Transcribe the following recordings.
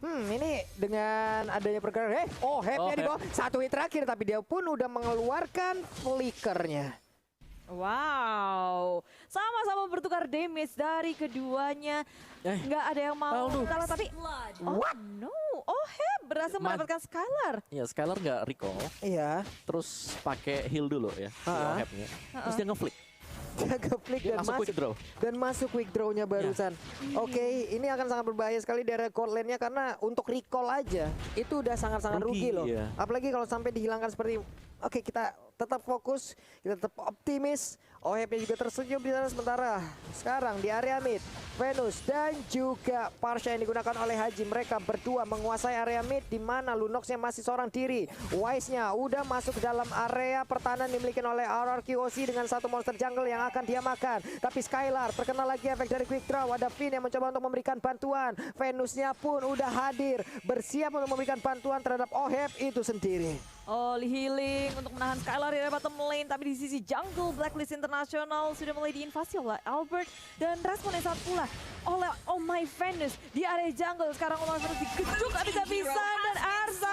Ini dengan adanya pergerakan, Hep-nya di bawah. Satu hit terakhir, tapi dia pun udah mengeluarkan flickernya. Wow, sama-sama bertukar damage dari keduanya. Nggak ada yang mau kalah, tapi Hep berhasil mendapatkan Skylar. Iya, Skylar nggak recall. Iya. Terus pakai heal dulu ya, Hep-nya. Terus dia nge-flick. Jaga flick dan masuk quick draw-nya barusan. Oke, ini akan sangat berbahaya sekali dari court lane-nya karena untuk recall aja itu udah sangat-sangat rugi loh. Apalagi kalau sampai dihilangkan seperti kita tetap fokus, kita tetap optimis. Hep-nya juga tersenyum di sana sementara. Sekarang di area mid, Venus dan juga Parsha yang digunakan oleh Haji. Mereka berdua menguasai area mid di mana Lunox-nya masih seorang diri. Wise-nya udah masuk ke dalam area pertahanan dimiliki oleh RRQOC dengan satu monster jungle yang akan dia makan. Tapi Skylar terkena lagi efek dari quick draw. Ada Finn yang mencoba untuk memberikan bantuan. Venus-nya pun udah hadir, bersiap untuk memberikan bantuan terhadap Hep itu sendiri. Healing untuk menahan Skylar di bottom lane, tapi di sisi jungle Blacklist International sudah mulai diinvasi oleh Albert dan responnya saat pula oleh Oh My Venus di area jungle. Sekarang Oh My Venus digeduk habis-habisan dan R7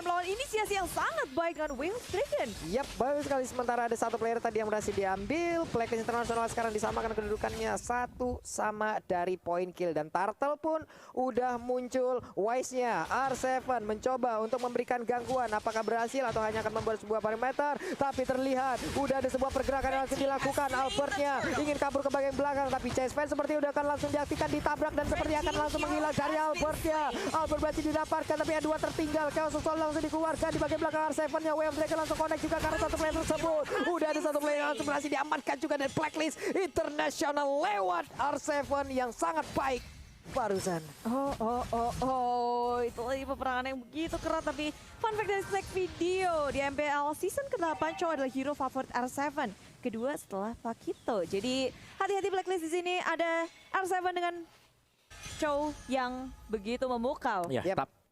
melawan inisiasi yang sangat baik dengan Whale Dragon. Yap, bagus sekali. Sementara ada satu player tadi yang berhasil diambil. Blacklist International sekarang disamakan kedudukannya satu sama dari point kill. Dan Turtle pun udah muncul. Wise-nya R7 mencoba untuk memberikan gangguan. Apakah berhasil atau hanya akan membuat sebuah parameter? Tapi terlihat udah ada sebuah pergerakan yang langsung dilakukan. Albertnya ingin kabur ke bagian belakang, tapi Chase Fan seperti udah akan langsung diaktifkan, ditabrak dan seperti akan langsung menghilang dari Albertnya. Albert berhasil didapatkan, tapi ada dua tertinggal. Chaos Soul langsung dikeluarkan di bagian belakang R7-nya. Wave Dragon langsung connect juga karena satu player tersebut. Udah ada satu player yang langsung berhasil diamankan juga dari Blacklist International lewat R7 yang sangat baik barusan. Itu lagi peperangan yang begitu keras. Tapi fun fact dari snack video di MPL season ke-8, Chow adalah hero favorit R7 kedua setelah Pakito. Jadi hati-hati Blacklist di sini, ada R7 dengan Chow yang begitu memukau.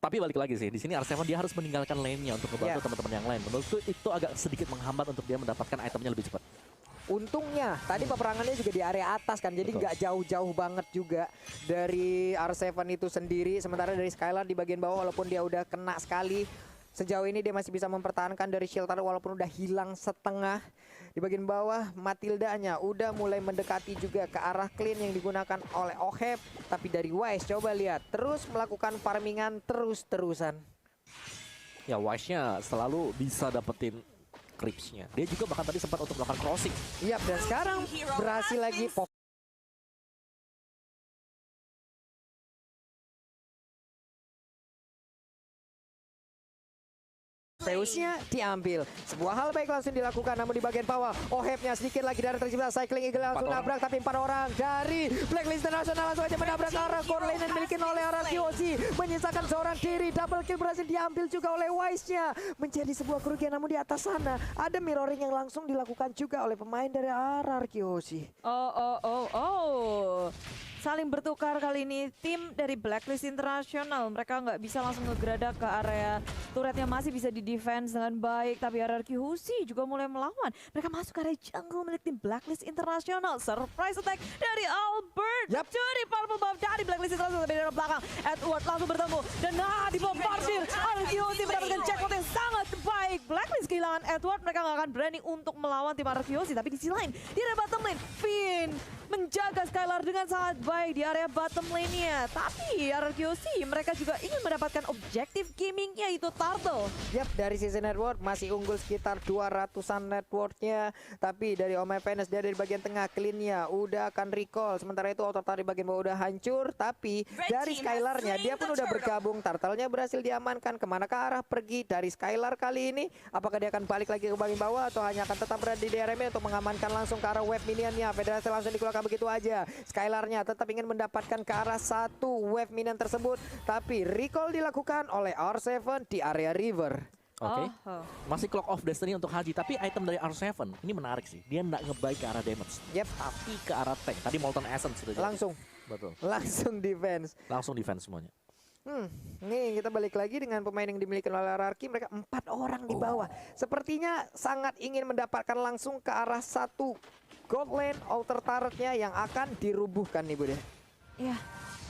Tapi balik lagi sih, di sini R7 dia harus meninggalkan lane-nya untuk membantu teman-teman yang lain. Menurutku itu agak sedikit menghambat untuk dia mendapatkan itemnya lebih cepat. Untungnya tadi peperangannya juga di area atas kan, jadi nggak jauh-jauh banget juga dari R7 itu sendiri. Sementara dari Skylar di bagian bawah, walaupun dia udah kena sekali, sejauh ini dia masih bisa mempertahankan dari shield walaupun udah hilang setengah. Di bagian bawah Matilda-nya udah mulai mendekati juga ke arah clean yang digunakan oleh Hep. Tapi dari Wise coba lihat, terus melakukan farmingan terus-terusan. Ya Wise-nya selalu bisa dapetin creeps-nya. Dia juga bahkan tadi sempat untuk melakukan crossing. Yap, dan sekarang berhasil lagi Zeus-nya diambil. Sebuah hal baik langsung dilakukan, namun di bagian bawah Hep-nya sedikit lagi dari tercipta. Cycling Eagle langsung nabrak, tapi 4 orang dari Blacklist International langsung aja menabrak ke arah core lane yang dimiliki oleh RRQOC. Menyisakan seorang diri, double kill berhasil diambil juga oleh Wise-nya. Menjadi sebuah kerugian, namun di atas sana ada mirroring yang langsung dilakukan juga oleh pemain dari RRQOC. Saling bertukar kali ini tim dari Blacklist International. Mereka nggak bisa langsung ngegeradak ke area turretnya, masih bisa di-defense dengan baik. Tapi RRQOC juga mulai melawan. Mereka masuk ke area jungle milik tim Blacklist International. Surprise attack dari Albert. Dari purple buff dari Blacklist International dari belakang. Edward langsung bertemu. Dan dibombardir. RRQOC mendapatkan checkpoint yang sangat baik. Blacklist kehilangan Edward. Mereka nggak akan berani untuk melawan tim RRQOC. Tapi di sisi lain, di area bottom lane, Finn menjaga Skylar dengan sangat baik di area bottom lane-nya. Tapi RRQOC mereka juga ingin mendapatkan objektif gaming, yaitu Turtle. Yap, dari sisi network masih unggul sekitar 200-an networknya. Tapi dari Oh My Venus, dia dari bagian tengah clean-nya udah akan recall. Sementara itu auto di bagian bawah udah hancur. Tapi dari Skylar-nya dia pun udah bergabung. Turtle-nya berhasil diamankan. Kemana ke arah pergi dari Skylar kali ini? Apakah dia akan balik lagi ke bagian bawah atau hanya akan tetap berada di DRM untuk mengamankan langsung ke arah web minion-nya? Federasi langsung dikeluarkan begitu aja. Skylar-nya tetap ingin mendapatkan ke arah satu wave minion tersebut, tapi recall dilakukan oleh R7 di area river. Masih Clock of Destiny untuk Haji, tapi item dari R7 ini menarik sih. Dia nggak ngebaik ke arah damage, tapi ke arah tank. Tadi Molten Essence sudah langsung defense. Langsung defense semuanya. Nih kita balik lagi dengan pemain yang dimiliki oleh RRQ. Mereka 4 orang di bawah. Sepertinya sangat ingin mendapatkan langsung ke arah satu gold lane outer turretnya yang akan dirubuhkan nih Budi. Ya,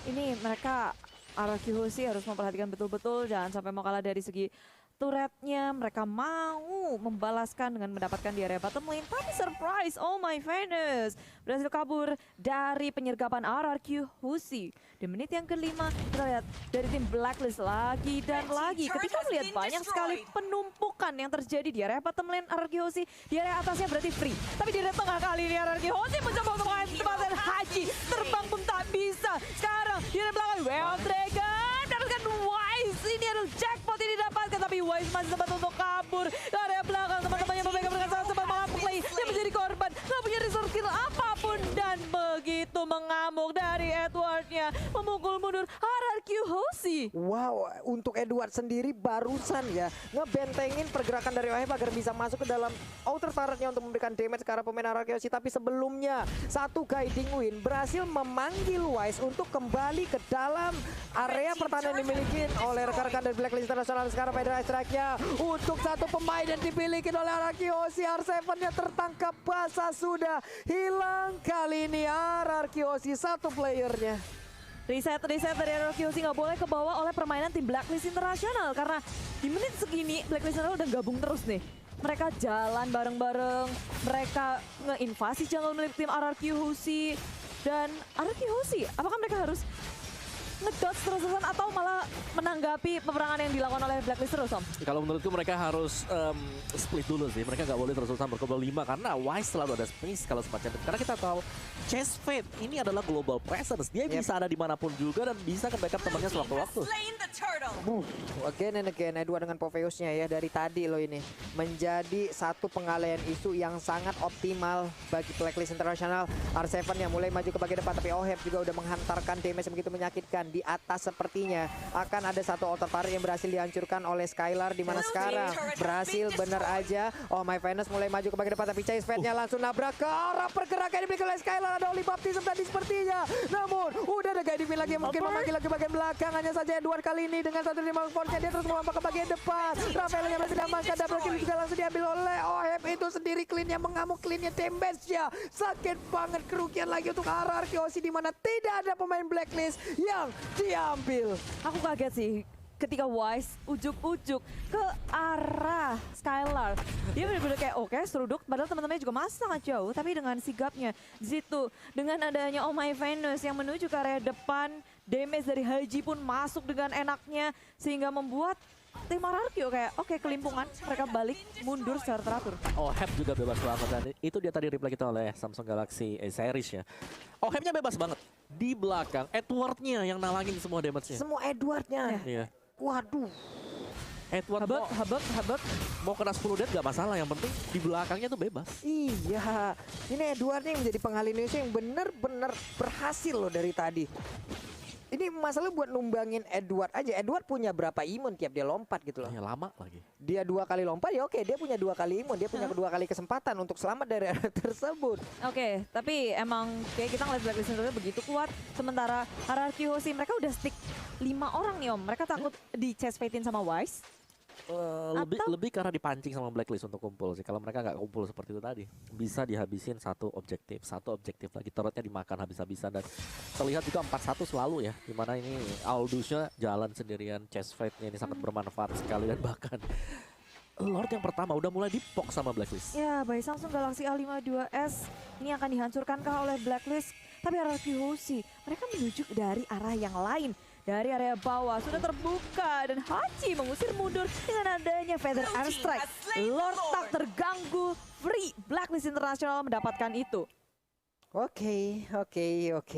ini mereka RRQ Hoshi harus memperhatikan betul-betul jangan sampai mau kalah dari segi turretnya. Mereka mau membalaskan dengan mendapatkan di area bottom lane. Tapi surprise, oh my Venus berhasil kabur dari penyergapan RRQ Hoshi. Di menit yang kelima kita lihat dari tim Blacklist lagi dan lagi. Ketika melihat banyak sekali penumpukan yang terjadi di area bottom lane RRQ Hoshi. Di area atasnya berarti free. Tapi di area tengah kali ini RRQ Hoshi mencoba untuk mengatasi Haji. Terbang pun tak bisa. Sekarang di area belakang Well Dragon mendapatkan Wise. Ini adalah jackpot ini didapatkan. Tapi Wise masih sempat untuk kabur ke area belakang. Teman-temannya memegang dengan sangat sempat mengamuk lagi. Dia menjadi korban. Gak punya resource skill apapun. Dan begitu mengamuk dari Edwardnya. Memukul mundur RRQ Hoshi. Wow, untuk Edward sendiri barusan ya ngebentengin pergerakan dari OHF agar bisa masuk ke dalam outer turretnya untuk memberikan damage ke arah pemain RRQ Hoshi. Tapi sebelumnya satu guiding win berhasil memanggil Wise untuk kembali ke dalam area pertahanan yang dimiliki oleh rekan-rekan dari Blacklist International. Sekarang Federal Strike-nya untuk satu pemain yang dimiliki oleh RRQ Hoshi. R7-nya tertangkap basah, sudah hilang kali ini RRQ Hoshi satu playernya. Reset dari RRQ Hoshi nggak boleh kebawa oleh permainan tim Blacklist International. Karena di menit segini Blacklist International udah gabung terus nih. Mereka jalan bareng-bareng, mereka ngeinvasi jungle milik tim RRQ Hoshi. Dan RRQ Hoshi, apakah mereka harus ngedodge terus-terusan atau malah menanggapi peperangan yang dilakukan oleh Blacklist terus, Om? Kalau menurutku mereka harus split dulu sih. Mereka nggak boleh terus-terusan berkumpul 5 karena Wise selalu ada space kalau semacam itu. Karena kita tahu Chase Fate ini adalah global presence. Dia bisa ada dimanapun juga dan bisa ke-backup temannya sewaktu-waktu. Again and again, Edward dengan Popheus-nya ya dari tadi loh ini menjadi satu pengalihan isu yang sangat optimal bagi Blacklist International. R7 yang mulai maju ke bagian depan, tapi OHF juga udah menghantarkan damage yang begitu menyakitkan. Di atas sepertinya akan ada satu outer turret yang berhasil dihancurkan oleh Skylar, di mana sekarang berhasil bener aja. Oh my Venus mulai maju ke bagian depan, tapi Chase Fate-nya langsung nabrak ke arah pergerakan yang dimiliki oleh Skylar. Ada Oli Baptism tadi sepertinya, namun udah ada guiding win lagi yang mungkin memanggil lagi bagian belakang. Hanya saja Edward kali ini dengan satu lima force-nya dia terus melompat ke bagian depan. Rafael-nya masih diamankan, double kill juga langsung diambil oleh OHF itu sendiri. Clean-nya mengamuk, clean-nya damage-nya sakit banget. Kerugian lagi untuk RRQ Hoshi di mana tidak ada pemain Blacklist yang diambil. Aku kaget sih ketika Wise ujuk-ujuk ke arah Skylar. Dia benar-benar kayak oke, seruduk, padahal teman-temannya juga masih sangat jauh. Tapi dengan sigapnya Zitu, dengan adanya Oh My Venus yang menuju ke area depan, damage dari Haji pun masuk dengan enaknya sehingga membuat tim RRQ kayak oke, kelimpungan, mereka balik mundur secara teratur. OHF juga bebas banget dan itu dia tadi replay kita oleh Samsung Galaxy series ya. OHF-nya bebas banget. Di belakang Edward-nya yang nalangin semua damage-nya. Semua Edward-nya. Iya. Waduh. Edward Habek. mau kena 10 dead gak masalah, yang penting di belakangnya tuh bebas. Iya, ini Edward yang menjadi penghalih Indonesia yang benar-benar berhasil loh dari tadi. Ini masalah buat numbangin Edward aja. Edward punya berapa imun tiap dia lompat gitu loh. Ya lama lagi. Dia 2 kali lompat ya oke, dia punya 2 kali imun, dia punya 2 kali kesempatan untuk selamat dari area tersebut. Oke, tapi emang kayak kita ngeliat Blacklist Indonesia begitu kuat. Sementara RRQ Hoshi mereka udah stick 5 orang nih, Om. Mereka takut di chest fate-in sama Wise. Lebih karena dipancing sama Blacklist untuk kumpul sih. Kalau mereka nggak kumpul seperti itu tadi, bisa dihabisin satu objektif lagi, turretnya dimakan habis-habisan. Dan terlihat juga 4-1 selalu ya, dimana ini Aldous-nya jalan sendirian, chest fight-nya ini sangat bermanfaat sekali. Dan bahkan Lord yang pertama udah mulai dipok sama Blacklist. Ya, by Samsung Galaxy A52s ini akan dihancurkankah oleh Blacklist? Tapi RRQ Hoshi mereka menuju dari arah yang lain. Dari area bawah sudah terbuka dan Haji mengusir mundur dengan adanya Feather Airstrike. Lord tak terganggu, free. Blacklist International mendapatkan itu. Oke,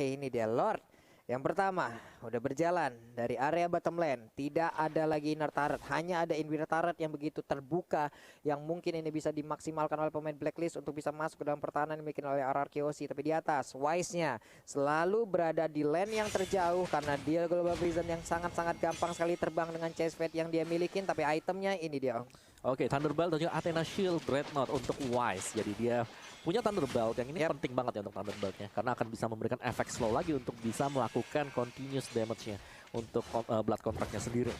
ini dia Lord. Yang pertama, udah berjalan dari area bottom lane. Tidak ada lagi inner turret, hanya ada inner turret yang begitu terbuka, yang mungkin ini bisa dimaksimalkan oleh pemain Blacklist untuk bisa masuk ke dalam pertahanan yang dimiliki oleh RRQ Hoshi. Tapi di atas, Wise-nya selalu berada di lane yang terjauh karena dia Global Prism yang sangat-sangat gampang sekali terbang dengan chest fate yang dia milikin. Tapi itemnya ini dia, Om. Oke, Thunderbolt dan juga Athena Shield Dreadnought untuk Wise. Jadi dia punya Thunderbolt yang ini penting banget ya untuk Thunderboltnya, karena akan bisa memberikan efek slow lagi untuk bisa melakukan continuous damage-nya untuk Blood Contract-nya sendiri.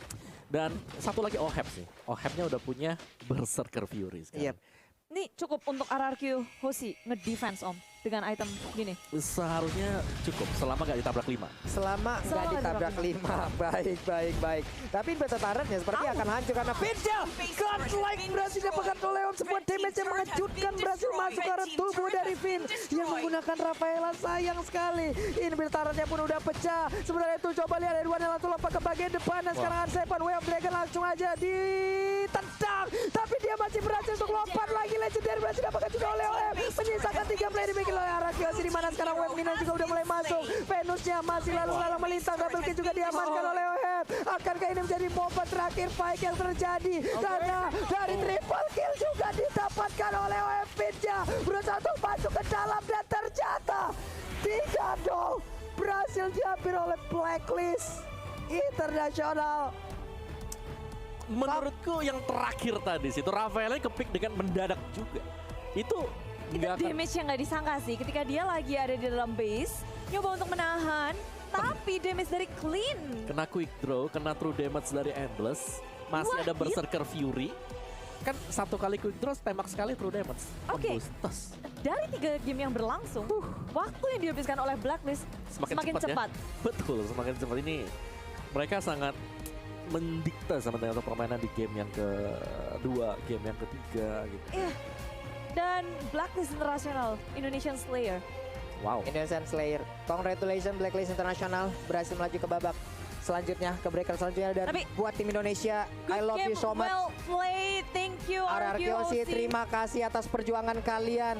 Dan satu lagi OHF sih. OHF-nya udah punya Berserker Fury sekarang. Ini cukup untuk RRQ Hoshi nge-defense, Om. dengan item gini? Seharusnya cukup selama nggak ditabrak 5. Selama nggak nggak ditabrak ditabrak 5. Baik. Tapi beta taretnya seperti akan hancur karena Pinja godlike berhasil dapatkan oleh Leon. Sebuah damage yang mengejutkan berhasil masuk ke arah tubuh dari Finn yang menggunakan Rafaela. Sayang sekali. Ini beta taretnya pun udah pecah. Sebenarnya itu coba lihat Edwan yang langsung lompat ke bagian depan dan sekarang Arsepan Way of Dragon langsung aja ditendang. Tapi dia masih berhasil untuk lompat lagi. Legendary berhasil dapatkan juga oleh OM. Menyisakan 3 player dimiliki oleh Arakiosi di mana sekarang Web Mina juga udah mulai masuk. Venusnya masih lalu-lalang melintang. Double kill juga diamankan oleh OM. Akankah ini menjadi momen terakhir fight yang terjadi? Karena dari triple kill juga didapatkan oleh OM. Pinja berusaha untuk masuk ke dalam dan ternyata 3-0 berhasil diambil oleh Blacklist Internasional. Menurutku yang terakhir tadi situ Rafaela kepick dengan mendadak juga. Itu nggak akan Damage yang nggak disangka sih ketika dia lagi ada di dalam base, nyoba untuk menahan, tapi damage dari Clean. kena quick draw, kena true damage dari Endless, masih Wah, ada Berserker Fury. Kan satu kali quick draw tembak sekali true damage. Oke. Tembus, tas. Dari 3 game yang berlangsung, waktu yang dihabiskan oleh Blacklist semakin cepat. Ya? Betul, semakin cepat ini. Mereka sangat mendikte sebenarnya untuk permainan di game yang kedua, game yang ketiga gitu. Iya. Dan Blacklist International, Indonesian Slayer. Wow. Indonesian Slayer. Congratulations Blacklist Internasional berhasil melaju ke babak selanjutnya, ke breaker selanjutnya. Dan Tapi, buat tim Indonesia, I love you so much. Well played, thank you RRQOC, terima kasih atas perjuangan kalian.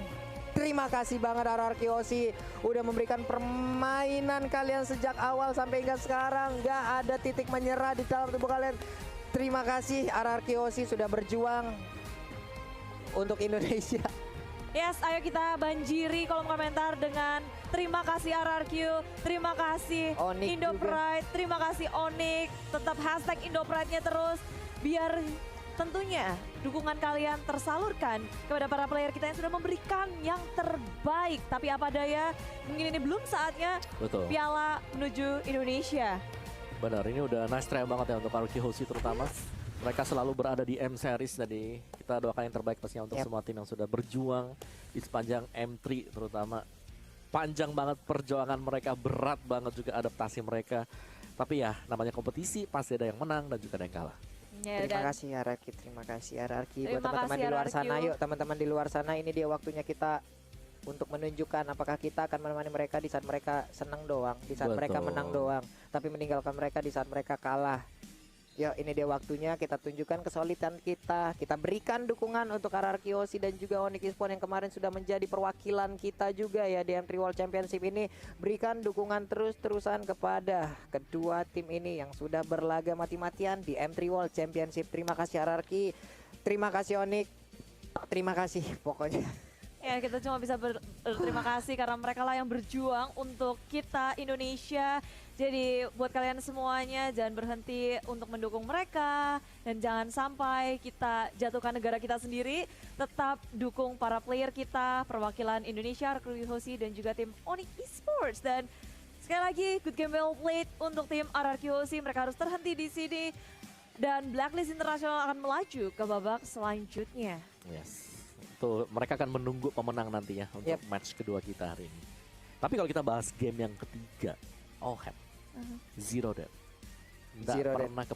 Terima kasih banget RRQOC udah memberikan permainan kalian sejak awal sampai hingga sekarang. Gak ada titik menyerah di dalam tubuh kalian. Terima kasih RRQOC sudah berjuang untuk Indonesia. Yes, ayo kita banjiri kolom komentar dengan terima kasih RRQ, terima kasih Onyx Indo juga. Pride, terima kasih Onyx, tetap hashtag Indo Pride-nya terus biar tentunya dukungan kalian tersalurkan kepada para player kita yang sudah memberikan yang terbaik. Tapi apa daya, mungkin ini belum saatnya Betul. piala menuju Indonesia. Benar, ini udah nice try banget ya untuk RRQOC terutama. Mereka selalu berada di M Series, jadi kita doakan yang terbaik pastinya untuk semua tim yang sudah berjuang di sepanjang M3 terutama. Panjang banget perjuangan mereka, berat banget juga adaptasi mereka. Tapi ya namanya kompetisi pasti ada yang menang dan juga ada yang kalah. Ya, Terima dan kasih RRQ, terima kasih RRQ. Buat Terima teman-teman kasih, di luar RRQ. sana, yuk teman-teman di luar sana, ini dia waktunya kita untuk menunjukkan apakah kita akan menemani mereka di saat mereka senang doang, di saat mereka Betul. menang doang, tapi meninggalkan mereka di saat mereka kalah. Yuk, ini dia waktunya kita tunjukkan kesolidan kita berikan dukungan untuk RRQOC dan juga Onyx Esports yang kemarin sudah menjadi perwakilan kita juga ya di M3 World Championship ini. Berikan dukungan terus-terusan kepada kedua tim ini yang sudah berlaga mati-matian di M3 World Championship. Terima kasih RRQ, terima kasih Onyx, terima kasih pokoknya. ya kita cuma bisa berterima kasih karena mereka lah yang berjuang untuk kita Indonesia. Jadi buat kalian semuanya jangan berhenti untuk mendukung mereka dan jangan sampai kita jatuhkan negara kita sendiri. Tetap dukung para player kita, perwakilan Indonesia, RRQOC dan juga tim Onyx Esports. Dan sekali lagi good game well played untuk tim RRQOC. Mereka harus terhenti di sini dan Blacklist Internasional akan melaju ke babak selanjutnya. Yes. Tuh, mereka akan menunggu pemenang nantinya untuk match kedua kita hari ini. Tapi kalau kita bahas game yang ketiga, All Hat, Zero Death. Nggak Zero Death. pernah